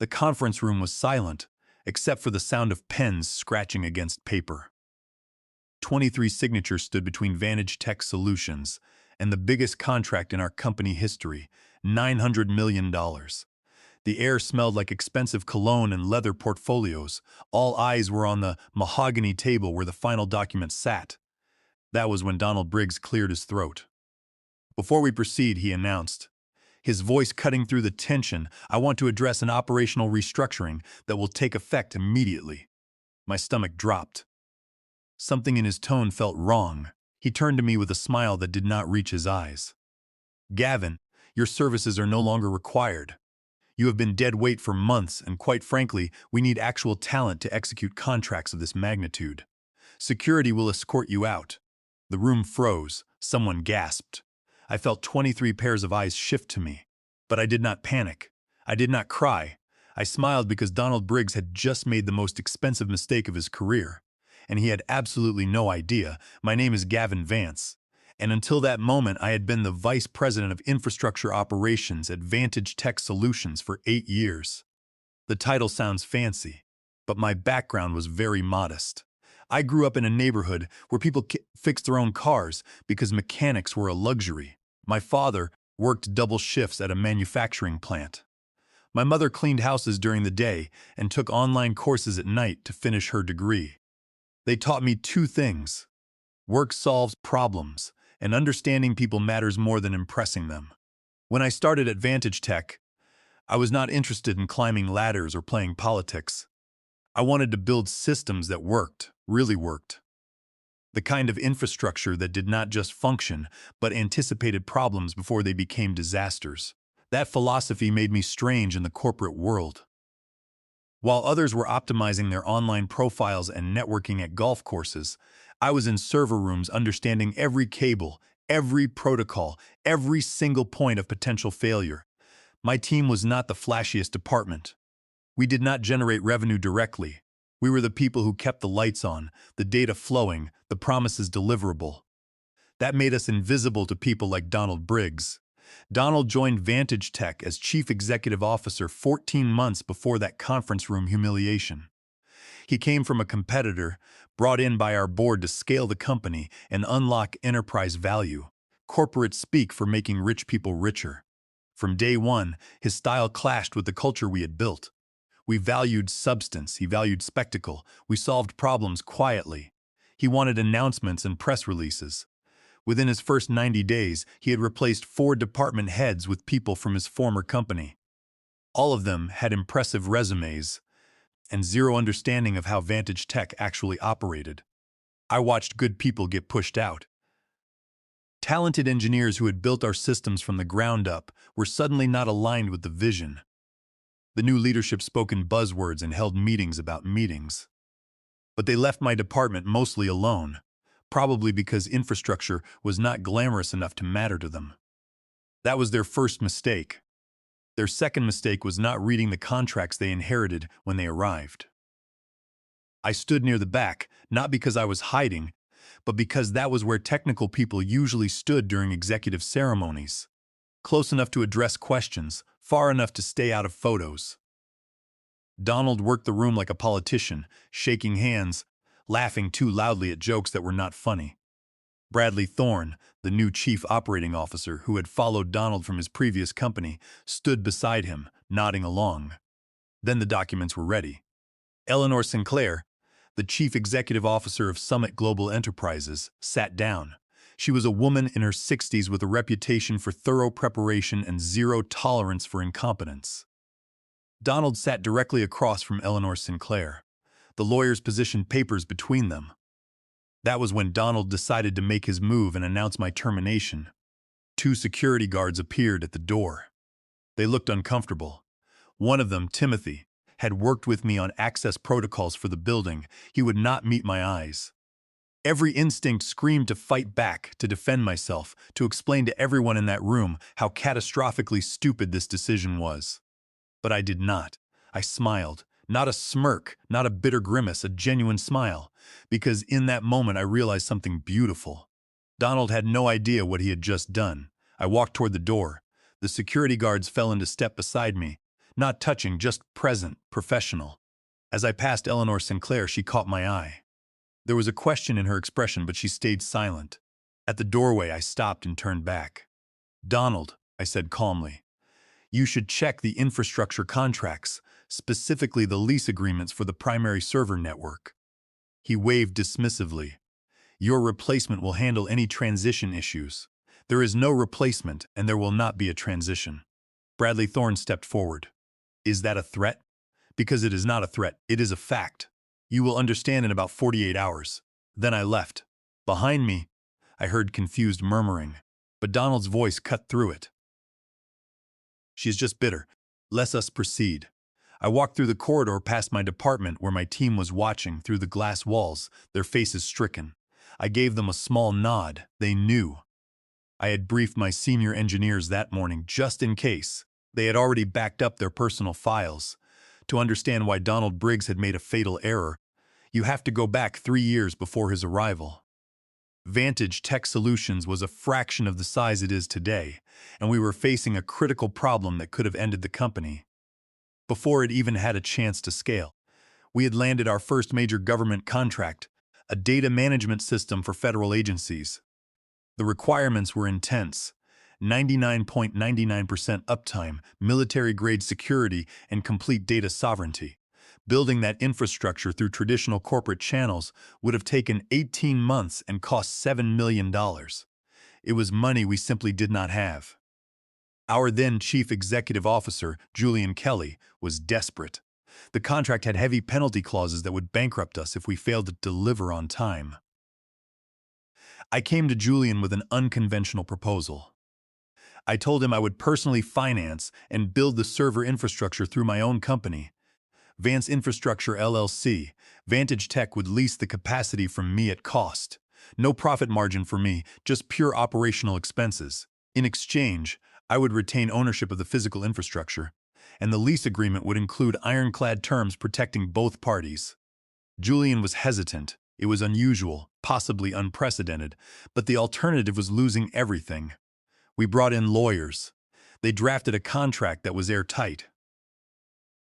The conference room was silent, except for the sound of pens scratching against paper. 23 signatures stood between Vantage Tech Solutions and the biggest contract in our company history, $900 million. The air smelled like expensive cologne and leather portfolios. All eyes were on the mahogany table where the final document sat. That was when Donald Briggs cleared his throat. "Before we proceed," he announced, his voice cutting through the tension, "I want to address an operational restructuring that will take effect immediately." My stomach dropped. Something in his tone felt wrong. He turned to me with a smile that did not reach his eyes. "Gavin, your services are no longer required. You have been dead weight for months, and quite frankly, we need actual talent to execute contracts of this magnitude. Security will escort you out." The room froze. Someone gasped. I felt 23 pairs of eyes shift to me. But I did not panic. I did not cry. I smiled because Donald Briggs had just made the most expensive mistake of his career. And he had absolutely no idea. My name is Gavin Vance. And until that moment, I had been the Vice President of Infrastructure Operations at Vantage Tech Solutions for 8 years. The title sounds fancy, but my background was very modest. I grew up in a neighborhood where people fixed their own cars because mechanics were a luxury. My father worked double shifts at a manufacturing plant. My mother cleaned houses during the day and took online courses at night to finish her degree. They taught me 2 things. Work solves problems, and understanding people matters more than impressing them. When I started at Vantage Tech, I was not interested in climbing ladders or playing politics. I wanted to build systems that worked, really worked. The kind of infrastructure that did not just function, but anticipated problems before they became disasters. That philosophy made me strange in the corporate world. While others were optimizing their online profiles and networking at golf courses, I was in server rooms understanding every cable, every protocol, every single point of potential failure. My team was not the flashiest department. We did not generate revenue directly. We were the people who kept the lights on, the data flowing, the promises deliverable. That made us invisible to people like Donald Briggs. Donald joined Vantage Tech as Chief Executive Officer 14 months before that conference room humiliation. He came from a competitor, brought in by our board to scale the company and unlock enterprise value. Corporate speak for making rich people richer. From day one, his style clashed with the culture we had built. We valued substance, he valued spectacle. We solved problems quietly. He wanted announcements and press releases. Within his first 90 days, he had replaced 4 department heads with people from his former company. All of them had impressive resumes and zero understanding of how Vantage Tech actually operated. I watched good people get pushed out. Talented engineers who had built our systems from the ground up were suddenly not aligned with the vision. The new leadership spoke in buzzwords and held meetings about meetings. But they left my department mostly alone, probably because infrastructure was not glamorous enough to matter to them. That was their first mistake. Their second mistake was not reading the contracts they inherited when they arrived. I stood near the back, not because I was hiding, but because that was where technical people usually stood during executive ceremonies. Close enough to address questions, far enough to stay out of photos. Donald worked the room like a politician, shaking hands, laughing too loudly at jokes that were not funny. Bradley Thorne, the new chief operating officer who had followed Donald from his previous company, stood beside him, nodding along. Then the documents were ready. Eleanor Sinclair, the chief executive officer of Summit Global Enterprises, sat down. She was a woman in her 60s with a reputation for thorough preparation and zero tolerance for incompetence. Donald sat directly across from Eleanor Sinclair. The lawyers positioned papers between them. That was when Donald decided to make his move and announce my termination. 2 security guards appeared at the door. They looked uncomfortable. One of them, Timothy, had worked with me on access protocols for the building. He would not meet my eyes. Every instinct screamed to fight back, to defend myself, to explain to everyone in that room how catastrophically stupid this decision was. But I did not. I smiled. Not a smirk, not a bitter grimace, a genuine smile, because in that moment I realized something beautiful. Donald had no idea what he had just done. I walked toward the door. The security guards fell into step beside me. Not touching, just present, professional. As I passed Eleanor Sinclair, she caught my eye. There was a question in her expression, but she stayed silent. At the doorway, I stopped and turned back. "Donald," I said calmly, "you should check the infrastructure contracts, specifically the lease agreements for the primary server network." He waved dismissively. "Your replacement will handle any transition issues. There is no replacement, and there will not be a transition." Bradley Thorne stepped forward. "Is that a threat?" "Because it is not a threat, it is a fact. You will understand in about 48 hours. Then I left. Behind me, I heard confused murmuring, but Donald's voice cut through it. "She is just bitter. Let us proceed." I walked through the corridor past my department where my team was watching through the glass walls, their faces stricken. I gave them a small nod. They knew. I had briefed my senior engineers that morning just in case. They had already backed up their personal files. To understand why Donald Briggs had made a fatal error, you have to go back 3 years before his arrival. Vantage Tech Solutions was a fraction of the size it is today, and we were facing a critical problem that could have ended the company. Before it even had a chance to scale, we had landed our first major government contract, a data management system for federal agencies. The requirements were intense: 99.99% uptime, military-grade security, and complete data sovereignty. Building that infrastructure through traditional corporate channels would have taken 18 months and cost $7 million. It was money we simply did not have. Our then Chief Executive Officer, Julian Kelly, was desperate. The contract had heavy penalty clauses that would bankrupt us if we failed to deliver on time. I came to Julian with an unconventional proposal. I told him I would personally finance and build the server infrastructure through my own company, Vance Infrastructure LLC. Vantage Tech would lease the capacity from me at cost. No profit margin for me, just pure operational expenses. In exchange, I would retain ownership of the physical infrastructure, and the lease agreement would include ironclad terms protecting both parties. Julian was hesitant. It was unusual, possibly unprecedented, but the alternative was losing everything. We brought in lawyers. They drafted a contract that was airtight.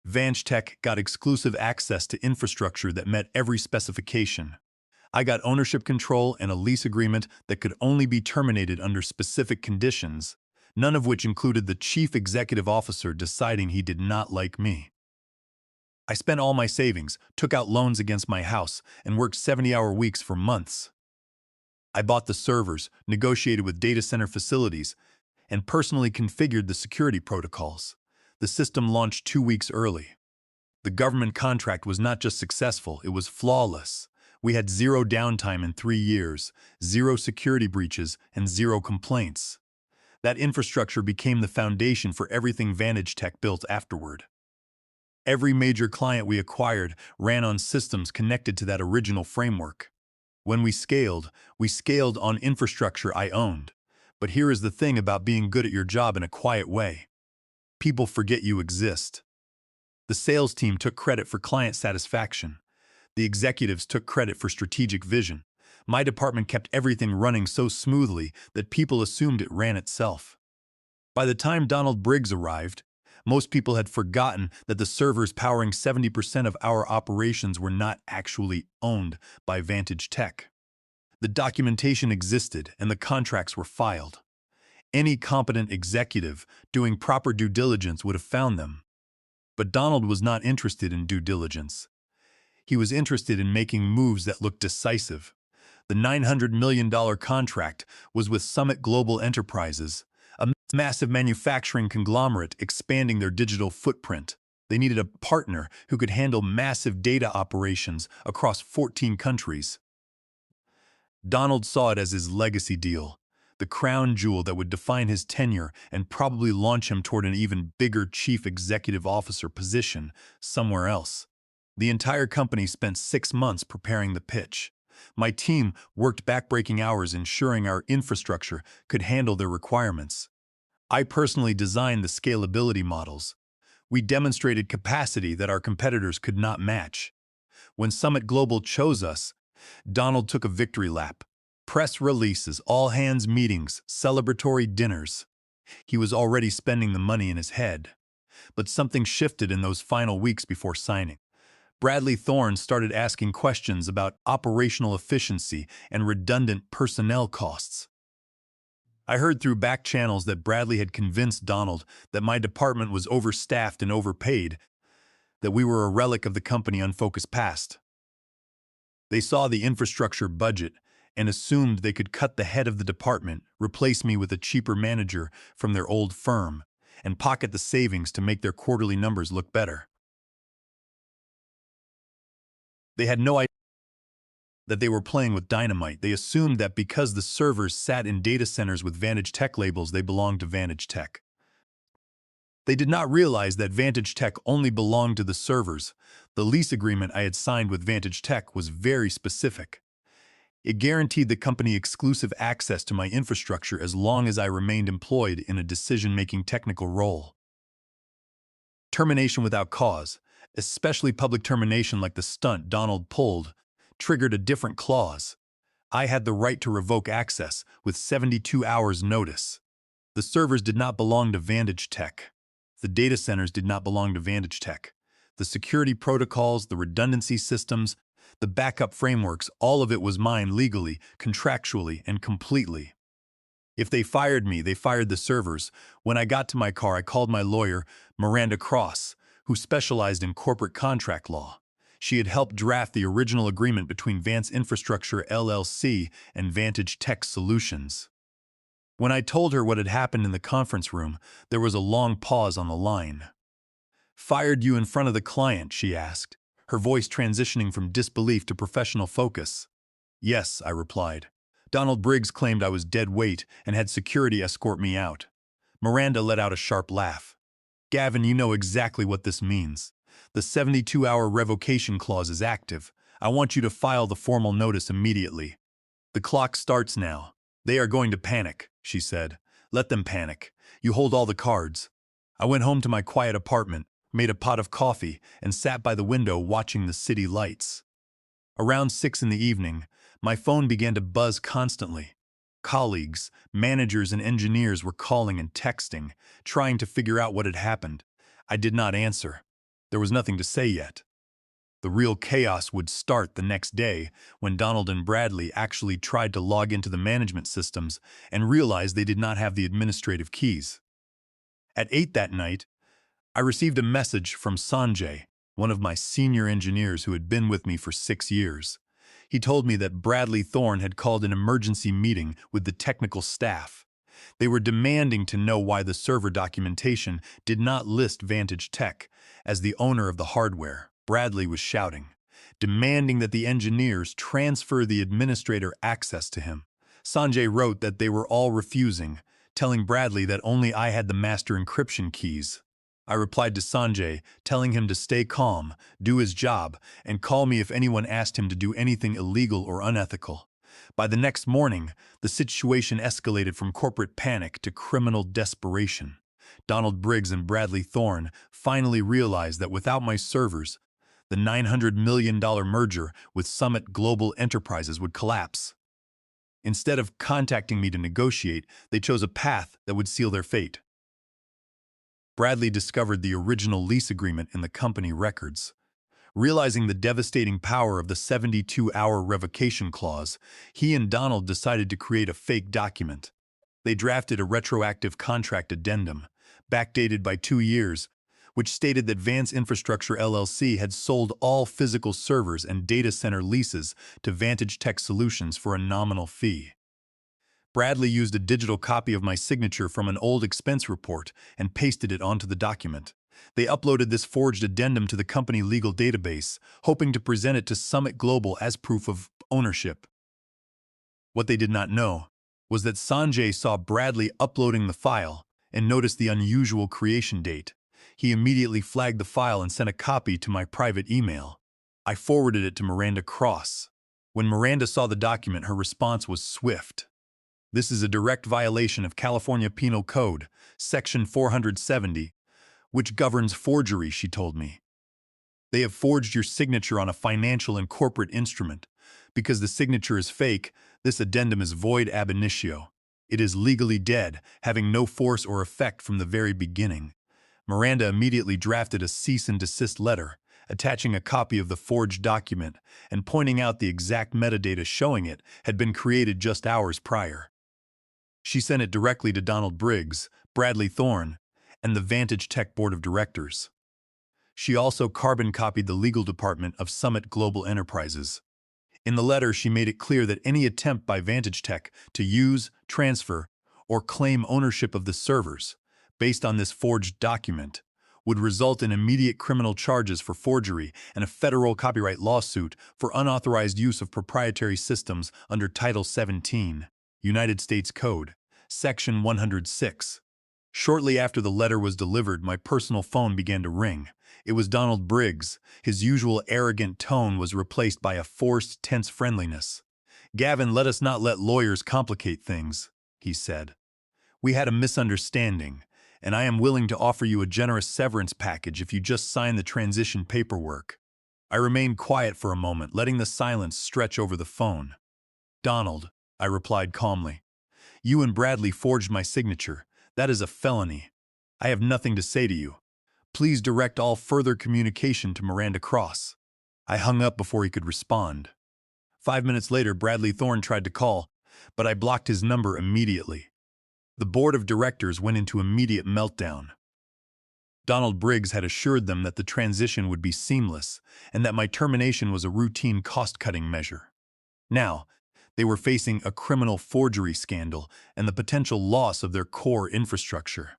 Vantage Tech got exclusive access to infrastructure that met every specification. I got ownership control and a lease agreement that could only be terminated under specific conditions, none of which included the chief executive officer deciding he did not like me. I spent all my savings, took out loans against my house, and worked 70-hour weeks for months. I bought the servers, negotiated with data center facilities, and personally configured the security protocols. The system launched 2 weeks early. The government contract was not just successful, it was flawless. We had 0 downtime in 3 years, 0 security breaches, and 0 complaints. That infrastructure became the foundation for everything Vantage Tech built afterward. Every major client we acquired ran on systems connected to that original framework. When we scaled on infrastructure I owned. But here is the thing about being good at your job in a quiet way. People forget you exist. The sales team took credit for client satisfaction. The executives took credit for strategic vision. My department kept everything running so smoothly that people assumed it ran itself. By the time Donald Briggs arrived, most people had forgotten that the servers powering 70% of our operations were not actually owned by Vantage Tech. The documentation existed and the contracts were filed. Any competent executive doing proper due diligence would have found them. But Donald was not interested in due diligence. He was interested in making moves that looked decisive. The $900 million contract was with Summit Global Enterprises, a massive manufacturing conglomerate expanding their digital footprint. They needed a partner who could handle massive data operations across 14 countries. Donald saw it as his legacy deal, the crown jewel that would define his tenure and probably launch him toward an even bigger chief executive officer position somewhere else. The entire company spent 6 months preparing the pitch. My team worked backbreaking hours ensuring our infrastructure could handle their requirements. I personally designed the scalability models. We demonstrated capacity that our competitors could not match. When Summit Global chose us, Donald took a victory lap. Press releases, all-hands meetings, celebratory dinners. He was already spending the money in his head. But something shifted in those final weeks before signing. Bradley Thorne started asking questions about operational efficiency and redundant personnel costs. I heard through back channels that Bradley had convinced Donald that my department was overstaffed and overpaid, that we were a relic of the company unfocused past. They saw the infrastructure budget and assumed they could cut the head of the department, replace me with a cheaper manager from their old firm, and pocket the savings to make their quarterly numbers look better. They had no idea that they were playing with dynamite. They assumed that because the servers sat in data centers with Vantage Tech labels, they belonged to Vantage Tech. They did not realize that Vantage Tech only belonged to the servers. The lease agreement I had signed with Vantage Tech was very specific. It guaranteed the company exclusive access to my infrastructure as long as I remained employed in a decision-making technical role. Termination without cause, especially public termination like the stunt Donald pulled, triggered a different clause. I had the right to revoke access with 72 hours notice. The servers did not belong to Vantage Tech. The data centers did not belong to Vantage Tech. The security protocols, the redundancy systems, the backup frameworks, all of it was mine legally, contractually, and completely. If they fired me, they fired the servers. When I got to my car, I called my lawyer, Miranda Cross, who specialized in corporate contract law. She had helped draft the original agreement between Vance Infrastructure LLC and Vantage Tech Solutions. When I told her what had happened in the conference room, there was a long pause on the line. "Fired you in front of the client?" she asked, her voice transitioning from disbelief to professional focus. "Yes," I replied. Donald Briggs claimed I was dead weight and had security escort me out. Miranda let out a sharp laugh. "Gavin, you know exactly what this means. The 72-hour revocation clause is active. I want you to file the formal notice immediately. The clock starts now. They are going to panic," she said. "Let them panic. You hold all the cards." I went home to my quiet apartment, made a pot of coffee, and sat by the window watching the city lights. Around 6 in the evening, my phone began to buzz constantly. Colleagues, managers, and engineers were calling and texting, trying to figure out what had happened. I did not answer. There was nothing to say yet. The real chaos would start the next day when Donald and Bradley actually tried to log into the management systems and realized they did not have the administrative keys. At 8 that night, I received a message from Sanjay, one of my senior engineers who had been with me for 6 years. He told me that Bradley Thorne had called an emergency meeting with the technical staff. They were demanding to know why the server documentation did not list Vantage Tech as the owner of the hardware. Bradley was shouting, demanding that the engineers transfer the administrator access to him. Sanjay wrote that they were all refusing, telling Bradley that only I had the master encryption keys. I replied to Sanjay, telling him to stay calm, do his job, and call me if anyone asked him to do anything illegal or unethical. By the next morning, the situation escalated from corporate panic to criminal desperation. Donald Briggs and Bradley Thorne finally realized that without my servers, the $900 million merger with Summit Global Enterprises would collapse. Instead of contacting me to negotiate, they chose a path that would seal their fate. Bradley discovered the original lease agreement in the company records. Realizing the devastating power of the 72-hour revocation clause, he and Donald decided to create a fake document. They drafted a retroactive contract addendum, backdated by 2 years, which stated that Vance Infrastructure LLC had sold all physical servers and data center leases to Vantage Tech Solutions for a nominal fee. Bradley used a digital copy of my signature from an old expense report and pasted it onto the document. They uploaded this forged addendum to the company legal database, hoping to present it to Summit Global as proof of ownership. What they did not know was that Sanjay saw Bradley uploading the file and noticed the unusual creation date. He immediately flagged the file and sent a copy to my private email. I forwarded it to Miranda Cross. When Miranda saw the document, her response was swift. "This is a direct violation of California Penal Code, Section 470, which governs forgery," she told me. "They have forged your signature on a financial and corporate instrument. Because the signature is fake, this addendum is void ab initio. It is legally dead, having no force or effect from the very beginning." Miranda immediately drafted a cease and desist letter, attaching a copy of the forged document and pointing out the exact metadata showing it had been created just hours prior. She sent it directly to Donald Briggs, Bradley Thorne, and the Vantage Tech Board of Directors. She also carbon copied the legal department of Summit Global Enterprises. In the letter, she made it clear that any attempt by Vantage Tech to use, transfer, or claim ownership of the servers, based on this forged document, would result in immediate criminal charges for forgery and a federal copyright lawsuit for unauthorized use of proprietary systems under Title 17, United States Code, Section 106. Shortly after the letter was delivered, my personal phone began to ring. It was Donald Briggs. His usual arrogant tone was replaced by a forced, tense friendliness. "Gavin, let us not let lawyers complicate things," he said. "We had a misunderstanding, and I am willing to offer you a generous severance package if you just sign the transition paperwork." I remained quiet for a moment, letting the silence stretch over the phone. "Donald," I replied calmly, "you and Bradley forged my signature. That is a felony. I have nothing to say to you. Please direct all further communication to Miranda Cross." I hung up before he could respond. 5 minutes later, Bradley Thorne tried to call, but I blocked his number immediately. The board of directors went into immediate meltdown. Donald Briggs had assured them that the transition would be seamless and that my termination was a routine cost-cutting measure. Now, they were facing a criminal forgery scandal and the potential loss of their core infrastructure.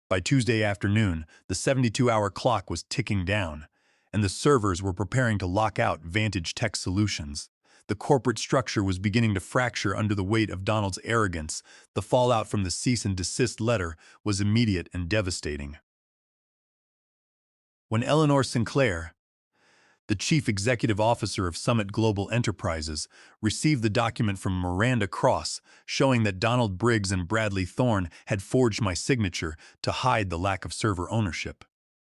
By Tuesday afternoon, the 72-hour clock was ticking down, and the servers were preparing to lock out Vantage Tech Solutions. The corporate structure was beginning to fracture under the weight of Donald's arrogance. The fallout from the cease and desist letter was immediate and devastating. When Eleanor Sinclair, the chief executive officer of Summit Global Enterprises, received the document from Miranda Cross showing that Donald Briggs and Bradley Thorne had forged my signature to hide the lack of server ownership,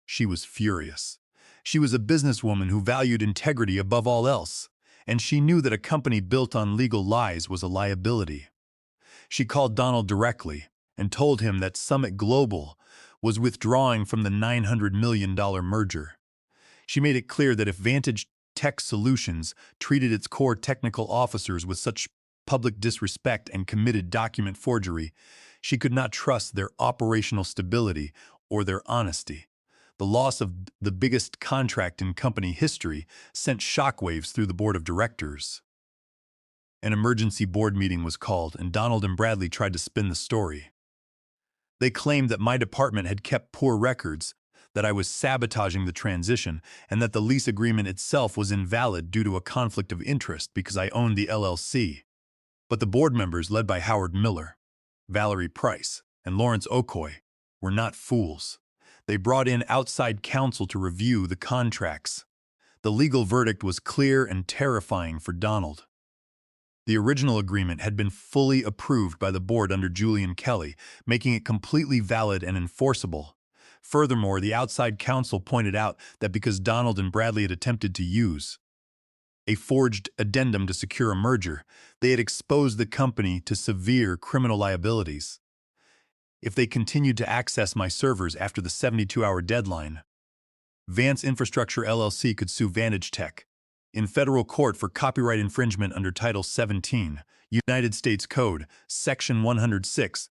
she was furious. She was a businesswoman who valued integrity above all else, and she knew that a company built on legal lies was a liability. She called Donald directly and told him that Summit Global was withdrawing from the $900 million merger. She made it clear that if Vantage Tech Solutions treated its core technical officers with such public disrespect and committed document forgery, she could not trust their operational stability or their honesty. The loss of the biggest contract in company history sent shockwaves through the board of directors. An emergency board meeting was called, and Donald and Bradley tried to spin the story. They claimed that my department had kept poor records, that I was sabotaging the transition, and that the lease agreement itself was invalid due to a conflict of interest because I owned the LLC. But the board members, led by Howard Miller, Valerie Price, and Lawrence Okoye, were not fools. They brought in outside counsel to review the contracts. The legal verdict was clear and terrifying for Donald. The original agreement had been fully approved by the board under Julian Kelly, making it completely valid and enforceable. Furthermore, the outside counsel pointed out that because Donald and Bradley had attempted to use a forged addendum to secure a merger, they had exposed the company to severe criminal liabilities. If they continued to access my servers after the 72-hour deadline, Vance Infrastructure LLC could sue Vantage Tech in federal court for copyright infringement under Title 17, United States Code, Section 106,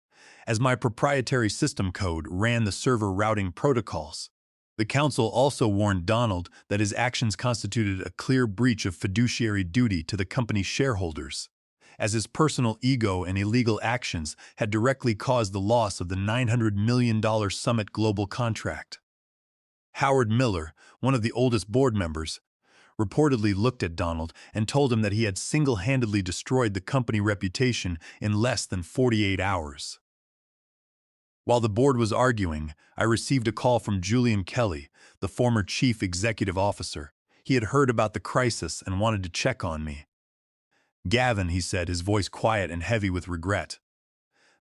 as my proprietary system code ran the server routing protocols. The counsel also warned Donald that his actions constituted a clear breach of fiduciary duty to the company's shareholders, as his personal ego and illegal actions had directly caused the loss of the $900 million Summit Global contract. Howard Miller, one of the oldest board members, reportedly looked at Donald and told him that he had single-handedly destroyed the company reputation in less than 48 hours. While the board was arguing, I received a call from Julian Kelly, the former chief executive officer. He had heard about the crisis and wanted to check on me. "Gavin," he said, his voice quiet and heavy with regret.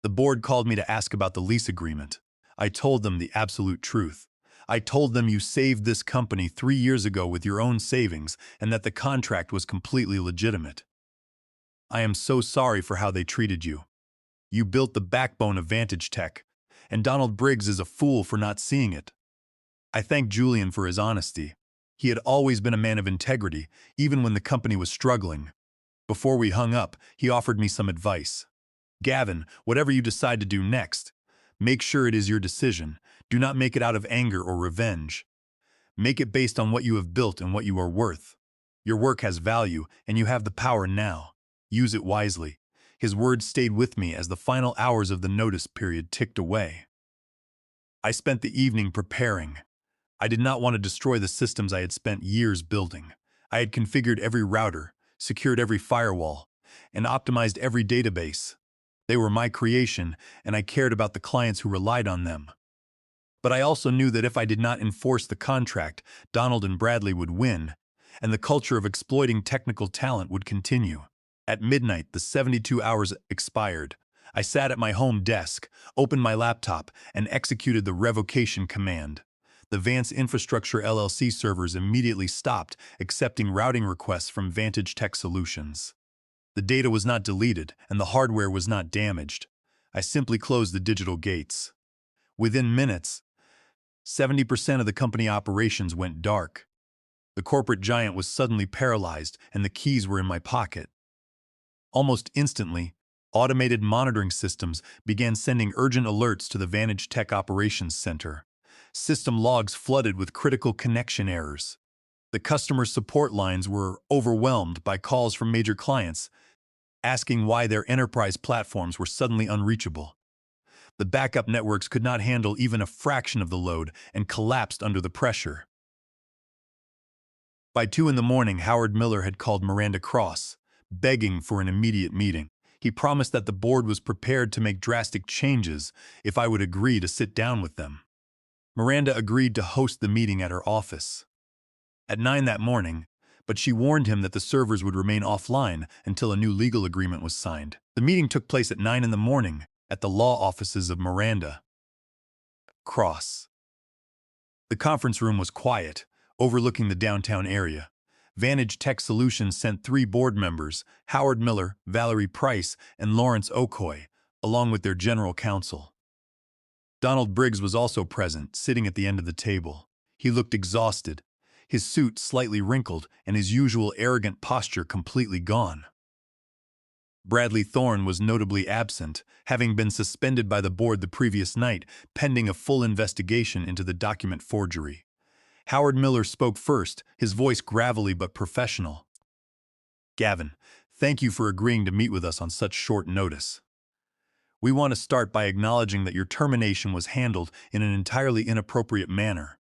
"The board called me to ask about the lease agreement. I told them the absolute truth. I told them you saved this company 3 years ago with your own savings and that the contract was completely legitimate. I am so sorry for how they treated you. You built the backbone of Vantage Tech, and Donald Briggs is a fool for not seeing it. I thanked Julian for his honesty. He had always been a man of integrity, even when the company was struggling. Before we hung up, he offered me some advice. Gavin, whatever you decide to do next, make sure it is your decision. Do not make it out of anger or revenge. Make it based on what you have built and what you are worth. Your work has value, and you have the power now. Use it wisely. His words stayed with me as the final hours of the notice period ticked away. I spent the evening preparing. I did not want to destroy the systems I had spent years building. I had configured every router, secured every firewall, and optimized every database. They were my creation, and I cared about the clients who relied on them. But I also knew that if I did not enforce the contract, Donald and Bradley would win, and the culture of exploiting technical talent would continue. At midnight, the 72 hours expired. I sat at my home desk, opened my laptop, and executed the revocation command. The Vance Infrastructure LLC servers immediately stopped accepting routing requests from Vantage Tech Solutions. The data was not deleted, and the hardware was not damaged. I simply closed the digital gates. Within minutes, 70% of the company operations went dark. The corporate giant was suddenly paralyzed, and the keys were in my pocket. Almost instantly, automated monitoring systems began sending urgent alerts to the Vantage Tech Operations Center. System logs flooded with critical connection errors. The customer support lines were overwhelmed by calls from major clients, asking why their enterprise platforms were suddenly unreachable. The backup networks could not handle even a fraction of the load and collapsed under the pressure. By 2 a.m, Howard Miller had called Miranda Cross, begging for an immediate meeting. He promised that the board was prepared to make drastic changes if I would agree to sit down with them. Miranda agreed to host the meeting at her office at 9 that morning, but she warned him that the servers would remain offline until a new legal agreement was signed. The meeting took place at 9 a.m. at the law offices of Miranda Cross. The conference room was quiet, overlooking the downtown area. Vantage Tech Solutions sent 3 board members, Howard Miller, Valerie Price, and Lawrence Okoye, along with their general counsel. Donald Briggs was also present, sitting at the end of the table. He looked exhausted, his suit slightly wrinkled and his usual arrogant posture completely gone. Bradley Thorne was notably absent, having been suspended by the board the previous night, pending a full investigation into the document forgery. Howard Miller spoke first, his voice gravelly but professional. "Gavin, thank you for agreeing to meet with us on such short notice. We want to start by acknowledging that your termination was handled in an entirely inappropriate manner.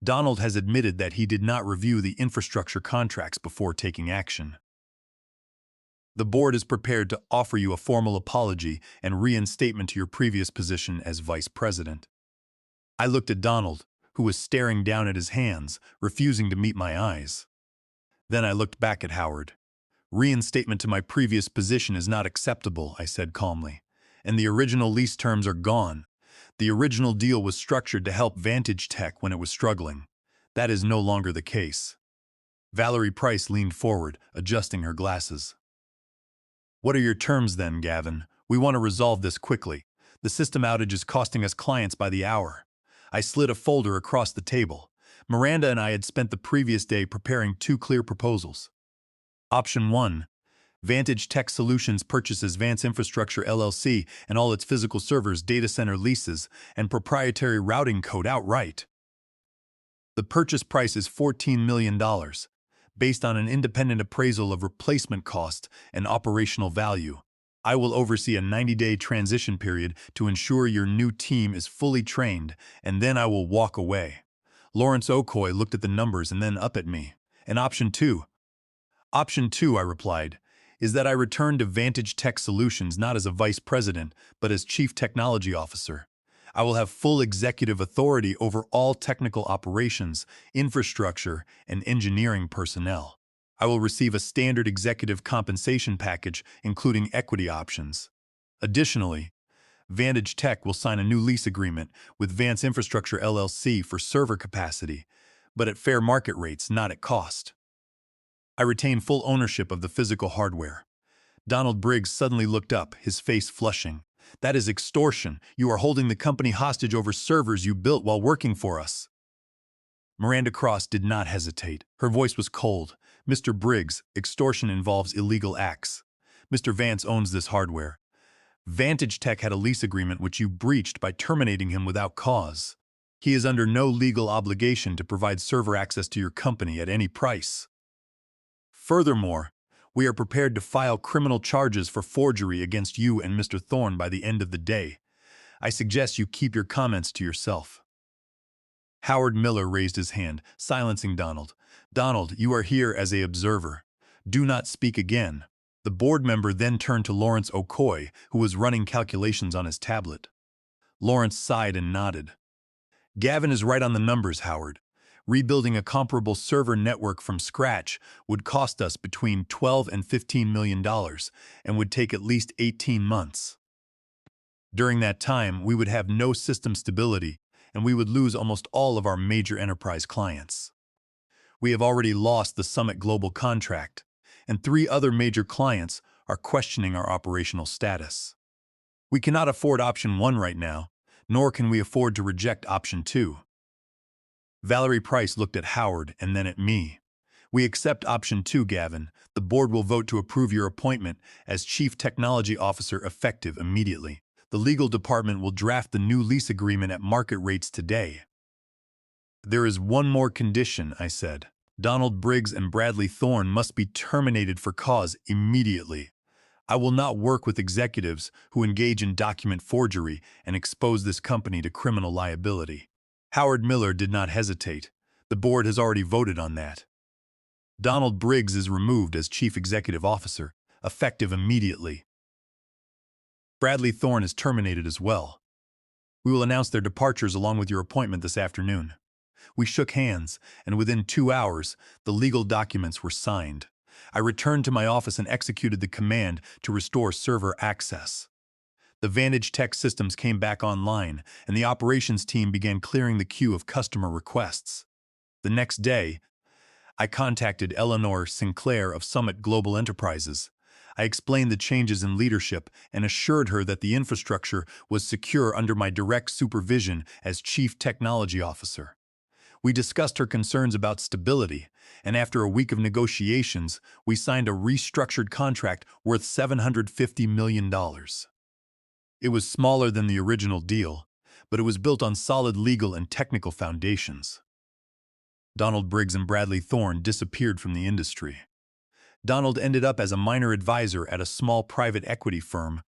Donald has admitted that he did not review the infrastructure contracts before taking action. The board is prepared to offer you a formal apology and reinstatement to your previous position as vice president." I looked at Donald, who was staring down at his hands, refusing to meet my eyes. Then I looked back at Howard. "Reinstatement to my previous position is not acceptable," I said calmly, "and the original lease terms are gone. The original deal was structured to help Vantage Tech when it was struggling. That is no longer the case." Valerie Price leaned forward, adjusting her glasses. "What are your terms then, Gavin? We want to resolve this quickly. The system outage is costing us clients by the hour." I slid a folder across the table. Miranda and I had spent the previous day preparing 2 clear proposals. Option 1. Vantage Tech Solutions purchases Vance Infrastructure LLC and all its physical servers, data center leases, and proprietary routing code outright. The purchase price is $14 million, based on an independent appraisal of replacement cost and operational value. I will oversee a 90-day transition period to ensure your new team is fully trained, and then I will walk away. Lawrence Okoye looked at the numbers and then up at me. "And option 2? "Option 2, I replied, "is that I return to Vantage Tech Solutions not as a vice president, but as chief technology officer. I will have full executive authority over all technical operations, infrastructure, and engineering personnel. I will receive a standard executive compensation package, including equity options. Additionally, Vantage Tech will sign a new lease agreement with Vance Infrastructure LLC for server capacity, but at fair market rates, not at cost. I retain full ownership of the physical hardware." Donald Briggs suddenly looked up, his face flushing. That is extortion. You are holding the company hostage over servers you built while working for us. Miranda Cross did not hesitate. Her voice was cold. Mr. Briggs, extortion involves illegal acts. Mr. Vance owns this hardware. Vantage Tech had a lease agreement which you breached by terminating him without cause. He is under no legal obligation to provide server access to your company at any price. Furthermore, we are prepared to file criminal charges for forgery against you and Mr. Thorne by the end of the day. I suggest you keep your comments to yourself. Howard Miller raised his hand, silencing Donald. Donald, you are here as an observer. Do not speak again. The board member then turned to Lawrence Okoye, who was running calculations on his tablet. Lawrence sighed and nodded. Gavin is right on the numbers, Howard. Rebuilding a comparable server network from scratch would cost us between $12 and $15 million and would take at least 18 months. During that time, we would have no system stability and we would lose almost all of our major enterprise clients. We have already lost the Summit Global contract, and 3 other major clients are questioning our operational status. We cannot afford option 1 right now, nor can we afford to reject option 2. Valerie Price looked at Howard and then at me. We accept option 2, Gavin. The board will vote to approve your appointment as Chief Technology Officer effective immediately. The legal department will draft the new lease agreement at market rates today. There is one more condition, I said. Donald Briggs and Bradley Thorne must be terminated for cause immediately. I will not work with executives who engage in document forgery and expose this company to criminal liability. Howard Miller did not hesitate. The board has already voted on that. Donald Briggs is removed as Chief Executive Officer, effective immediately. Bradley Thorne is terminated as well. We will announce their departures along with your appointment this afternoon. We shook hands, and within 2 hours, the legal documents were signed. I returned to my office and executed the command to restore server access. The Vantage Tech systems came back online, and the operations team began clearing the queue of customer requests. The next day, I contacted Eleanor Sinclair of Summit Global Enterprises. I explained the changes in leadership and assured her that the infrastructure was secure under my direct supervision as Chief Technology Officer. We discussed her concerns about stability, and after a week of negotiations, we signed a restructured contract worth $750 million. It was smaller than the original deal, but it was built on solid legal and technical foundations. Donald Briggs and Bradley Thorne disappeared from the industry. Donald ended up as a minor advisor at a small private equity firm,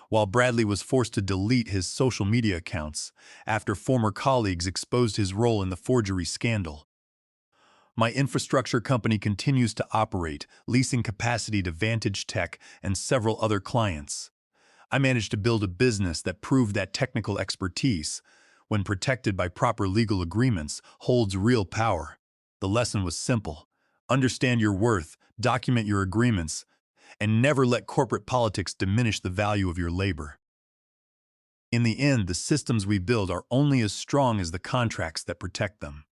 while Bradley was forced to delete his social media accounts after former colleagues exposed his role in the forgery scandal. My infrastructure company continues to operate, leasing capacity to Vantage Tech and several other clients. I managed to build a business that proved that technical expertise, when protected by proper legal agreements, holds real power. The lesson was simple. Understand your worth, document your agreements, and never let corporate politics diminish the value of your labor. In the end, the systems we build are only as strong as the contracts that protect them.